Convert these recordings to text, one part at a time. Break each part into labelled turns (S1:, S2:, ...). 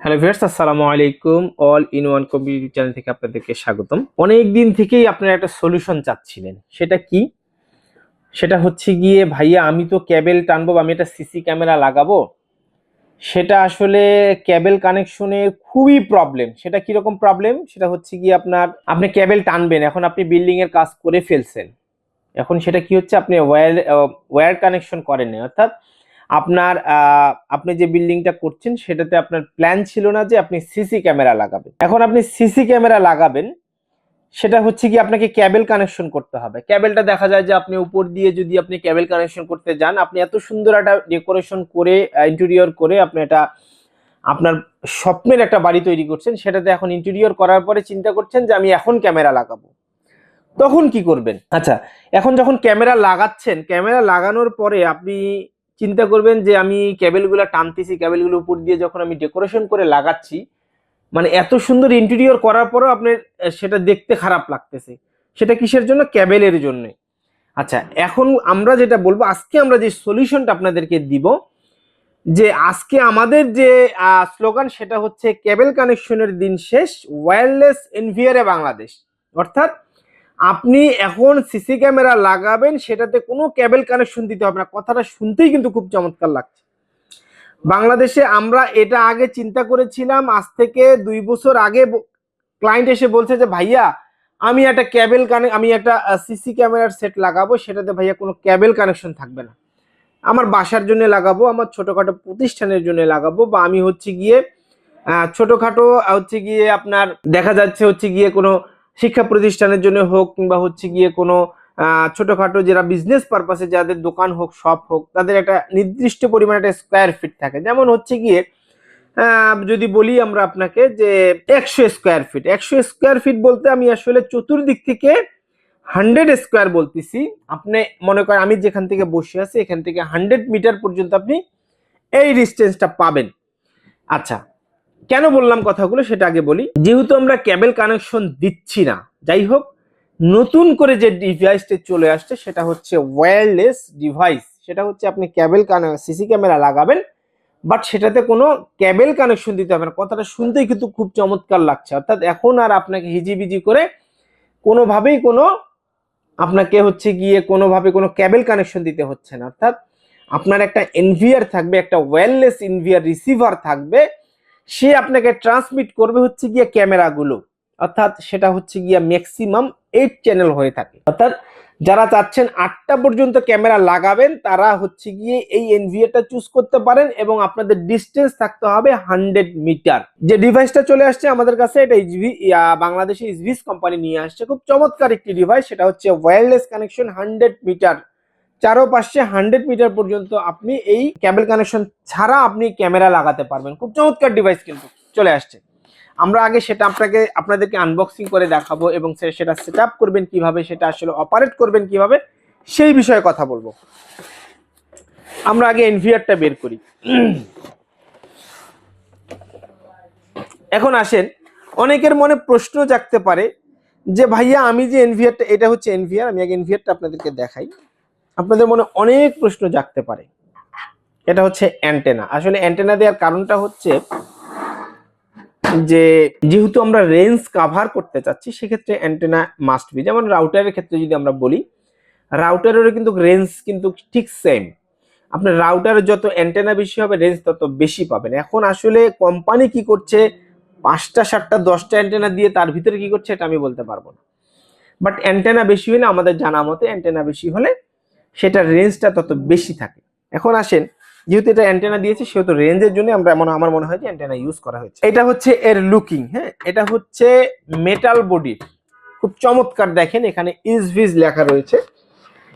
S1: Hello viewers, আসসালামু আলাইকুম। All in one computer channel থেকে আপনাদেরকে স্বাগতম। অনেক দিন থেকেই আপনারা একটা সলিউশন চাচ্ছিলেন, সেটা কি? সেটা হচ্ছে গিয়ে ভাইয়া আমি তো কেবল টানবো, আমি একটা সিসি ক্যামেরা লাগাবো, সেটা আসলে কেবল কানেকশনে খুবই প্রবলেম। সেটা কিরকম প্রবলেম? সেটা হচ্ছে গিয়ে আপনি কেবল টানবেন, এখন আপনি বিল্ডিং এর কাজ করে ফেলছেন, এখন সেটা কি হচ্ছে, আপনি ওয়্যার কানেকশন করেন না, অর্থাৎ আপনি যে বিল্ডিংটা করছেন সেটাতে আপনার প্ল্যান ছিল না যে আপনি সিসি ক্যামেরা লাগাবেন। এখন আপনি সিসি ক্যামেরা লাগাবেন, সেটা হচ্ছে কি আপনাকে কেবল কানেকশন করতে হবে। কেবলটা দেখা যায় যে আপনি উপর দিয়ে যদি আপনি কেবল কানেকশন করতে যান, আপনি এত সুন্দর একটা ডেকোরেশন করে ইন্টেরিয়র করে আপনি এটা আপনার স্বপ্নের একটা বাড়ি তৈরি করছেন, সেটাতে এখন ইন্টেরিয়র করার পরে চিন্তা করছেন যে আমি এখন ক্যামেরা লাগাবো, তখন কি করবেন? আচ্ছা, এখন যখন ক্যামেরা লাগাচ্ছেন, ক্যামেরা লাগানোর পরে আপনি চিন্তা করবেন যে আমি কেবলগুলো টানতেছি, কেবলগুলো উপর দিয়ে যখন আমি ডেকোরেশন করে লাগাচ্ছি, মানে এত সুন্দর ইন্টেরিয়র করার পরেও আপনার সেটা দেখতে খারাপ লাগতেছে। সেটা কিসের জন্য? কেবলের জন্য। আচ্ছা, এখন আমরা যেটা বলবো, আজকে আমরা যে সলিউশনটা আপনাদেরকে দিব, যে আজকে আমাদের যে স্লোগান সেটা হচ্ছে কেবল কানেকশনের দিন শেষ, ওয়্যারলেস এনভিআরে বাংলাদেশ। অর্থাৎ আপনি এখন সিসি ক্যামেরা লাগাবেন, সেটাতে কোনো কেবল কানেকশন দিতে হবে না। কথাটা শুনতেই কিন্তু খুব চমৎকার লাগছে। বাংলাদেশে আমরা এটা আগে চিন্তা করেছিলাম, আজ থেকে 2 বছর আগে ক্লায়েন্ট এসে বলছে যে ভাইয়া আমি একটা সিসি ক্যামেরার সেট লাগাবো, সেটাতে ভাইয়া কোনো কেবল কানেকশন থাকবে না, আমার বাসার জন্য লাগাবো, আমার ছোটখাটো প্রতিষ্ঠানের জন্য লাগাবো, বা আমি হচ্ছে গিয়ে ছোটখাটো হচ্ছে গিয়ে আপনার দেখা যাচ্ছে হচ্ছে গিয়ে কোনো শিক্ষা প্রতিষ্ঠানের জন্য হোক, কিংবা হচ্ছে গিয়ে কোনো ছোটখাটো যারা বিজনেস পারপাসে, যাদের দোকান হোক, শপ হোক, তাদের একটা নির্দিষ্ট পরিমাণে একটা স্কোয়ার ফিট থাকে। যেমন হচ্ছে গিয়ে যদি বলি আমরা আপনাকে যে 100 স্কোয়ার ফিট, 100 স্কোয়ার ফিট বলতে আমি আসলে চতুর্দিক থেকে 100 স্কোয়ার বলতেছি। আপনি মনে করেন আমি যেখান থেকে বসে আছি, এখান থেকে 100 মিটার পর্যন্ত আপনি এই ডিস্টেন্সটা পাবেন। আচ্ছা, কেন বললাম কথাগুলো সেটা আগে বলি। যেহেতু আমরা কেবল কানেকশন দিচ্ছি না, যাই হোক, নতুন করে যে ডিভাইসটা চলে আসছে সেটা হচ্ছে ওয়্যারলেস ডিভাইস। সেটা হচ্ছে আপনি সিসি ক্যামেরা লাগাবেন, বাট সেটাতে কোনো কেবল কানেকশন দিতে হবে না। কথাটা শুনতেই কিন্তু খুব চমৎকার লাগছে। অর্থাৎ এখন আর আপনাকে হিজিবিজি করে আপনাকে হচ্ছে গিয়ে কোনোভাবে কোনো কেবল কানেকশন দিতে হচ্ছে না। অর্থাৎ আপনার একটা এনভিআর থাকবে, একটা ওয়্যারলেস এনভিআর রিসিভার থাকবে, সে আপনাকে ট্রান্সমিট করবে হচ্ছে গিয়ে ক্যামেরাগুলো। অর্থাৎ সেটা হচ্ছে গিয়ে ম্যাক্সিমাম 8 চ্যানেল হয়ে থাকে। অর্থাৎ যারা চাচ্ছেন 8টা পর্যন্ত ক্যামেরা লাগাবেন, তারা হচ্ছে গিয়ে এই এনভিআরটা চুজ করতে পারেন, এবং আপনাদের ডিস্টেন্স থাকতে হবে 100 মিটার। যে ডিভাইসটা চলে আসছে আমাদের কাছে, এটা বাংলাদেশে ইসভিস কোম্পানি নিয়ে আসছে, খুব চমৎকার একটি ডিভাইস। সেটা হচ্ছে ওয়্যারলেস কানেকশন 100 মিটার, চারোপাশে 100 মিটার পর্যন্ত আপনি এই কেবল কানেকশন ছাড়া আপনি ক্যামেরা লাগাতে পারবেন। খুব চমৎকার ডিভাইস কিন্তু চলে আসছে। আমরা আগে সেটা আপনাদেরকে আনবক্সিং করে দেখাবো, এবং সেটা সেট আপ করবেন কিভাবে, সেটা আসলে অপারেট করবেন কিভাবে, সেই বিষয়ে কথা বলবো। আমরা আগে এনভিআরটা বের করি। এখন আসেন, অনেকের মনে প্রশ্ন জাগতে পারে যে ভাইয়া আমি যে এনভিআরটা, এটা হচ্ছে এনভিআর, আমি আগে এনভিআরটা আপনাদেরকে দেখাই। আপনাদের মনে অনেক প্রশ্ন জাগতে পারে। এটা হচ্ছে অ্যান্টেনা। আসলে অ্যান্টেনা দেওয়ার কারণটা হচ্ছে যে যেহেতু আমরা রেঞ্জ কাভার করতে চাচ্ছি, সেক্ষেত্রে অ্যান্টেনা মাস্ট বি। যেমন রাউটারের ক্ষেত্রে যদি আমরা বলি, রাউটারেরও কিন্তু রেঞ্জ কিন্তু ঠিক সেম। আপনার রাউটারের যত অ্যান্টেনা বেশি হবে, রেঞ্জ তত বেশি পাবেন। এখন আসলে কোম্পানি কি করছে, 5টা 7টা 10টা অ্যান্টেনা দিয়ে তার ভিতরে কি করছে এটা আমি বলতে পারবো না। বাট অ্যান্টেনা বেশি হলে, আমাদের জানা মতে অ্যান্টেনা বেশি হলে সেটার রেঞ্জটা তত বেশি থাকে। এখন আসেন, যেহেতু এটা অ্যান্টেনা দিয়েছে, সেহেতু রেঞ্জের জন্য আমার মনে হয় যে অ্যান্টেনা ইউজ করা হয়েছে। এটা হচ্ছে এর লুকিং। হ্যাঁ, এটা হচ্ছে মেটাল বডি, খুব চমৎকার। দেখেন এখানে ইসভিস লেখা রয়েছে,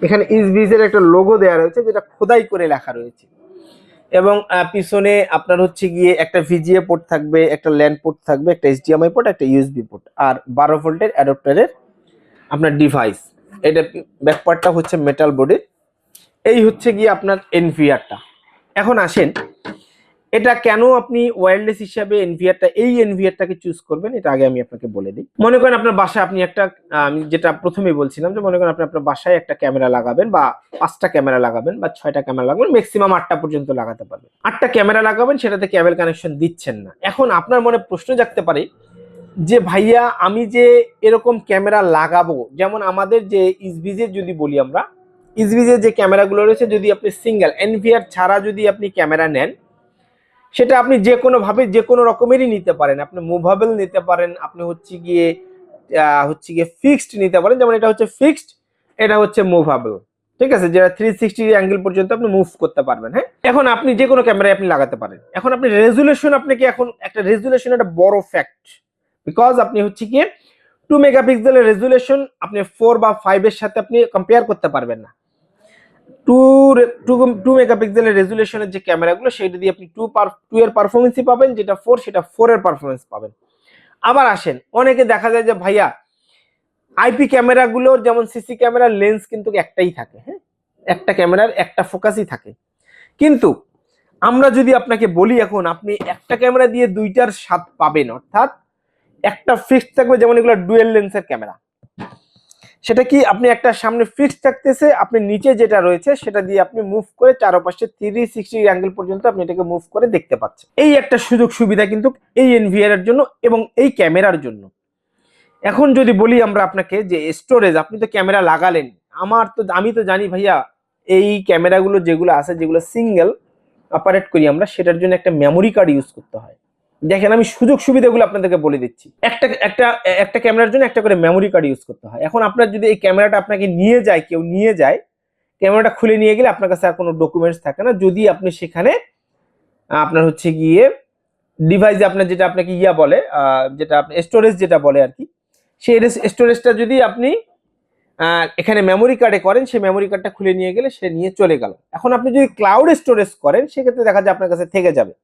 S1: এখানে ইসভিসের একটা লোগো দেওয়া রয়েছে, যেটা খোদাই করে লেখা রয়েছে। এবং পিছনে আপনার হচ্ছে গিয়ে একটা ভিজিএ পোর্ট থাকবে, একটা ল্যান্ড পোর্ট থাকবে, একটা এইচডিএমআই পোর্ট, একটা ইউএসবি পোর্ট, আর 12 ভোল্টের অ্যাডাপ্টারের আপনার ডিভাইস। এটা ব্যাকপার্টটা হচ্ছে মেটাল বডির। এই হচ্ছে গিয়ে আপনার এনভিআরটা। এখন আসেন, এটা কেন আপনি ওয়্যারলেস হিসাবে এই এনভিআরটাকে চুজ করবেন এটা আগে আমি আপনাকে বলে দিই। মনে করেন আপনার বাসায় আপনি একটা, আমি যেটা প্রথমেই বলছিলাম যে মনে করেন আপনি আপনার বাসায় একটা ক্যামেরা লাগাবেন বা 5টা ক্যামেরা লাগাবেন বা 6টা ক্যামেরা লাগাবেন, ম্যাক্সিমাম 8টা পর্যন্ত লাগাতে পারবেন। 8টা ক্যামেরা লাগাবেন, সেটাতে কেবল কানেকশন দিচ্ছেন না। এখন আপনার মনে প্রশ্ন জাগতে পারে যে ভাইয়া আমি যে এরকম ক্যামেরা লাগাবো, যেমন আমাদের যে ইসভিজের যদি বলি আমরা, ইসভিজের যে ক্যামেরাগুলো রয়েছে, যদি আপনি সিঙ্গেল এনভিআর ছাড়া যদি আপনি ক্যামেরা নেন, সেটা আপনি যে কোনো ভাবে যে কোনো রকমেরই নিতে পারেন। আপনি মুভেবল নিতে পারেন, আপনি হচ্ছে গিয়ে ফিক্সড নিতে পারেন। যেমন এটা হচ্ছে ফিক্সড, এটা হচ্ছে মুভেবল, ঠিক আছে, যেটা 360 অ্যাঙ্গেল পর্যন্ত আপনি মুভ করতে পারবেন। হ্যাঁ, এখন আপনি যে কোনো ক্যামেরায় আপনি লাগাতে পারেন। এখন আপনি রেজুলেশন, আপনাকে এখন একটা রেজুলেশন একটা বড় ফ্যাক্ট, বিকজ আপনি হচ্ছে গিয়ে 2 মেগাপিক্সেলের রেজুলেশন আপনি 4 বা 5 এর সাথে আপনি কম্পেয়ার করতে পারবেন না। 2 মেগাপিক্সেলের রেজুলেশনের যে ক্যামেরাগুলো, সেটা দিয়ে আপনি 2 এর পারফরমেন্সই পাবেন, যেটা 4 সেটা 4 এর পারফরমেন্স পাবেন। আবার আসেন, অনেকে দেখা যায় যে ভাইয়া আইপি ক্যামেরাগুলোর যেমন সিসি ক্যামেরার লেন্স কিন্তু একটাই থাকে, হ্যাঁ, একটা ক্যামেরার একটা ফোকাসই থাকে। কিন্তু আমরা যদি আপনাকে বলি এখন আপনি একটা ক্যামেরা দিয়ে দুইটার স্বাদ পাবেন, অর্থাৎ একটা ফিক্সড থাকবে, যেমন এগুলো ডুয়েল লেন্সের ক্যামেরা, সেটা কি আপনি একটা সামনে ফিক্সড থাকতেছে, আপনি নিচে যেটা রয়েছে সেটা দিয়ে আপনি মুভ করে চারপাশে 360 অ্যাঙ্গেল পর্যন্ত আপনি এটাকে মুভ করে দেখতে পাচ্ছেন। এই একটা সুযোগ সুবিধা কিন্তু এই এনভিআর এর জন্য এবং এই ক্যামেরার জন্য। এখন যদি বলি আমরা আপনাকে যে স্টোরেজ, আপনি তো ক্যামেরা লাগালেন, আমি তো জানি ভাইয়া এই ক্যামেরাগুলো যেগুলো আছে, যেগুলো সিঙ্গেল অপারেট করি আমরা, সেটার জন্য একটা মেমোরি কার্ড ইউজ করতে হয়। দেখেন আমি সুযোগ সুবিধাগুলো আপনাদেরকে বলে দিচ্ছি। একটা ক্যামেরার জন্য একটা করে মেমোরি কার্ড ইউজ করতে হয়। এখন আপনার যদি এই ক্যামেরাটা আপনাকে কেউ নিয়ে যায়, ক্যামেরাটা খুলে নিয়ে গেলে আপনার কাছে আর কোনো ডকুমেন্টস থাকে না, যদি আপনি সেখানে আপনার হচ্ছে গিয়ে ডিভাইসে আপনার যেটা আপনাকে বলে, যেটা আপনি স্টোরেজ যেটা বলে আর কি, সেই স্টোরেজটা যদি আপনি এখানে মেমোরি কার্ডে করেন, সেই মেমোরি কার্ডটা খুলে নিয়ে গেলে সে নিয়ে চলে গেল। এখন আপনি যদি ক্লাউড স্টোরেজ করেন, সেক্ষেত্রে দেখা যায় আপনার কাছে থেকে যাবে।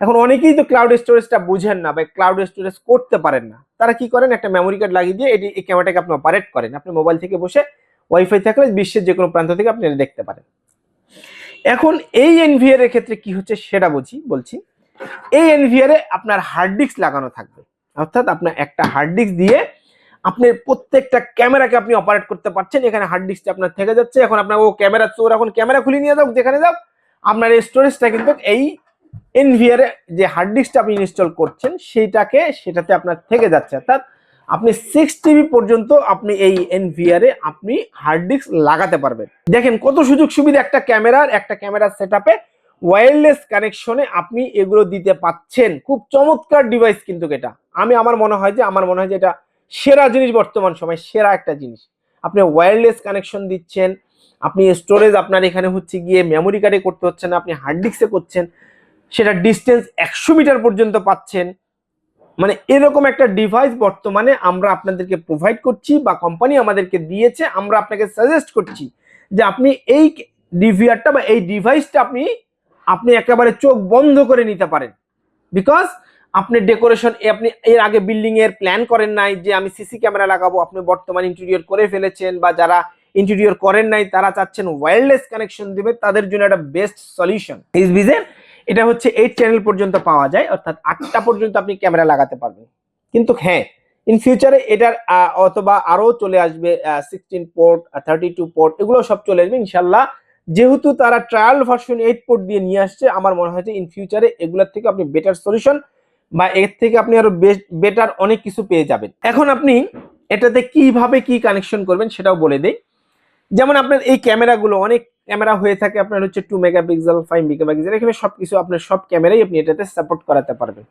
S1: এখন অনেকেই তো ক্লাউড স্টোরেজটা বুঝেন না বা ক্লাউড স্টোরেজ করতে পারেন না, তারা কি করেন, একটা মেমোরি কার্ড লাগিয়ে দিয়ে এই ক্যামেরাটাকে আপনি অপারেট করেন। আপনি মোবাইল থেকে বসে ওয়াইফাই থাকলে বিশ্বের যে কোনো প্রান্ত থেকে আপনি এটা দেখতে পারেন। এখন এই এনভিআর এর ক্ষেত্রে কি হচ্ছে সেটা বলছি। এই এনভিআর এ আপনার হার্ড ডিস্ক লাগানো থাকবে, অর্থাৎ আপনার একটা হার্ড ডিস্ক দিয়ে আপনি প্রত্যেকটা ক্যামেরাকে আপনি অপারেট করতে পারছেন। এখানে হার্ড ডিস্কটা আপনার থেকে যাচ্ছে। এখন আপনার ও ক্যামেরা চোর, এখন ক্যামেরা খুলে নিয়ে যাও, যেখানে যাও, আপনার এই স্টোরেজটা কিন্তু এই এনভিআর এ যে হার্ড ডিস্কটা আপনি ইনস্টল করছেন সেটাতে আপনার থেকে যাচ্ছে। অর্থাৎ আপনি 6 টিবি পর্যন্ত আপনি এই এনভিআর এ আপনি হার্ড ডিস্ক লাগাতে পারবেন। দেখেন কত সুযোগ সুবিধা, একটা ক্যামেরার সেটআপে ওয়্যারলেস কানেকশনে আপনি এগুলো দিতে পাচ্ছেন। খুব চমৎকার ডিভাইস কিন্তু এটা। আমার মনে হয় যে এটা সেরা জিনিস, বর্তমান সময় সেরা একটা জিনিস। আপনি ওয়্যারলেস কানেকশন দিচ্ছেন, আপনি স্টোরেজ আপনার এখানে হচ্ছে গিয়ে মেমোরি কার্ডে করতে হচ্ছে না, আপনি হার্ড ডিস্কে করছেন, সেটা ডিস্টেন্স 100 মিটার পর্যন্ত পাচ্ছেন। মানে এরকম একটা ডিভাইস বর্তমানে আমরা আপনাদেরকে প্রোভাইড করছি বা কোম্পানি আমাদেরকে দিয়েছে। আমরা আপনাকে সাজেস্ট করছি যে আপনি এই ডিভিআরটা বা এই ডিভাইসটা আপনি একেবারে চোখ বন্ধ করে নিতে পারেন। বিকজ আপনি ডেকোরেশন, আপনি এর আগে বিল্ডিং এর প্ল্যান করেন নাই যে আমি সিসি ক্যামেরা লাগাবো, আপনি বর্তমানে ইন্টেরিয়র করে ফেলেছেন, বা যারা ইন্টেরিয়র করেন নাই তারা চাচ্ছেন ওয়্যারলেস কানেকশন দিবে, তাদের জন্য একটা বেস্ট সলিউশন ইসভিজের। এটা হচ্ছে 8 চ্যানেল পর্যন্ত পাওয়া যায়, অর্থাৎ 8টা পর্যন্ত আপনি ক্যামেরা লাগাতে পারবেন। কিন্তু হ্যাঁ, ইন ফিউচারে এটার অথবা আরো চলে আসবে 16 পোর্ট, 32 পোর্ট, এগুলো সব চলে আসবে ইনশাল্লাহ। যেহেতু তারা ট্রায়াল ভার্সন 8 পোর্ট দিয়ে নিয়ে আসছে, আমার মনে হয় যে ইন ফিউচারে এগুলোর থেকে আপনি বেটার সলিউশন বা এর থেকে আপনি আরো বেটার অনেক কিছু পেয়ে যাবেন। এখন আপনি এটাতে কিভাবে কি কানেকশন করবেন সেটাও বলে দেই। যেমন আপনার এই ক্যামেরাগুলো, অনেক ক্যামেরা হয়ে থাকে আপনার হচ্ছে 2 মেগাপিক্সেল, 5 মেগাপিক্সেল, এখানে সবকিছু আপনার সব ক্যামেরাই আপনি এটাতে সাপোর্ট করাতে পারবেন।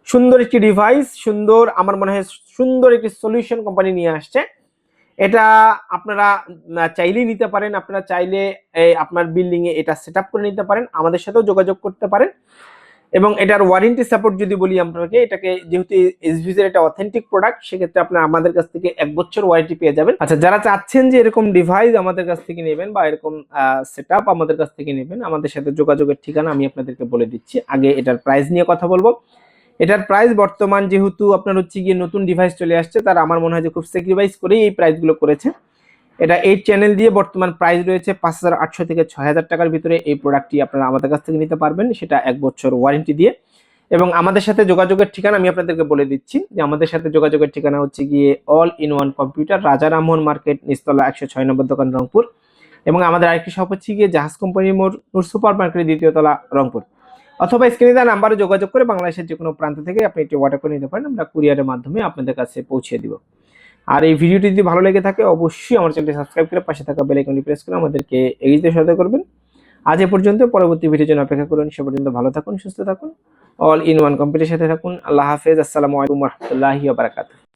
S1: সুন্দর একটি ডিভাইস, সুন্দর, আমার মনে হয় সুন্দর একটি সলিউশন কোম্পানি নিয়ে আসছে। এটা আপনারা চাইলেই নিতে পারেন, আপনারা চাইলে আপনার বিল্ডিং এ এটা সেট আপ করে নিতে পারেন, আমাদের সাথেও যোগাযোগ করতে পারেন। এবং এটার ওয়ারেন্টি সাপোর্ট যদি বলি আপনাকে, এটাকে যেহেতু এসভিজের এটা অথেন্টিক প্রোডাক্ট, সেক্ষেত্রে আপনারা আমাদের কাছ থেকে 1 বছর ওয়ারেন্টি পেয়ে যাবেন। আচ্ছা, যারা চাচ্ছেন যে এরকম ডিভাইস আমাদের কাছ থেকে নেবেন বা এরকম সেটআপ আমাদের কাছ থেকে নেবেন, আমাদের সাথে যোগাযোগের ঠিকানা আমি আপনাদেরকে বলে দিচ্ছি। আগে এটার প্রাইস নিয়ে কথা বলবো। এটার প্রাইস বর্তমান, যেহেতু আপনার হচ্ছে গিয়ে নতুন ডিভাইস চলে আসছে, তার আমার মনে হয় যে খুব স্যাক্রিফাইস করেই এই প্রাইসগুলো করেছে। এটা 8 চ্যানেল দিয়ে বর্তমান প্রাইস রয়েছে 5,800 থেকে 6,000 টাকার ভিতরে। এই প্রোডাক্টটি আপনারা আমাদের কাছ থেকে নিতে পারবেন, সেটা 1 বছর ওয়ারেন্টি দিয়ে। এবং আমাদের সাথে যোগাযোগের ঠিকানা আমি আপনাদেরকে বলে দিচ্ছি যে আমাদের সাথে যোগাযোগের ঠিকানা হচ্ছে গিয়ে অল ইন ওয়ান কম্পিউটার, রাজা রামমোহন মার্কেট, নিচতলা 106 নম্বর দোকান, রংপুর। এবং আমাদের আরেকটি শপ হচ্ছে গিয়ে জাহাজ কোম্পানি মোড়, নূর সুপার মার্কেটের 2য় তলা, রংপুর। অথবা স্ক্রিনে দেওয়া নাম্বারে যোগাযোগ করে বাংলাদেশের যে কোনো প্রান্ত থেকে আপনি এটি অর্ডার করে নিতে পারেন, আমরা কুরিয়ারের মাধ্যমে আপনাদের কাছে পৌঁছে দিব। আর এই ভিডিওটি যদি ভালো লেগে থাকে অবশ্যই আমার চ্যানেলটি সাবস্ক্রাইব করে পাশে থাকা বেল আইকনটি প্রেস করে আমাদেরকে এগিয়ে যেতে সহায়তা করবেন। আজ এ পর্যন্ত, পরবর্তী ভিডিওর জন্য অপেক্ষা করুন। সে পর্যন্ত ভালো থাকুন, সুস্থ থাকুন, অল ইন ওয়ান কম্পিউটারের সাথে থাকুন। আল্লাহ হাফেজ। আসসালামু আলাইকুম ওয়া রাহমাতুল্লাহি ওয়া বারাকাতুহু।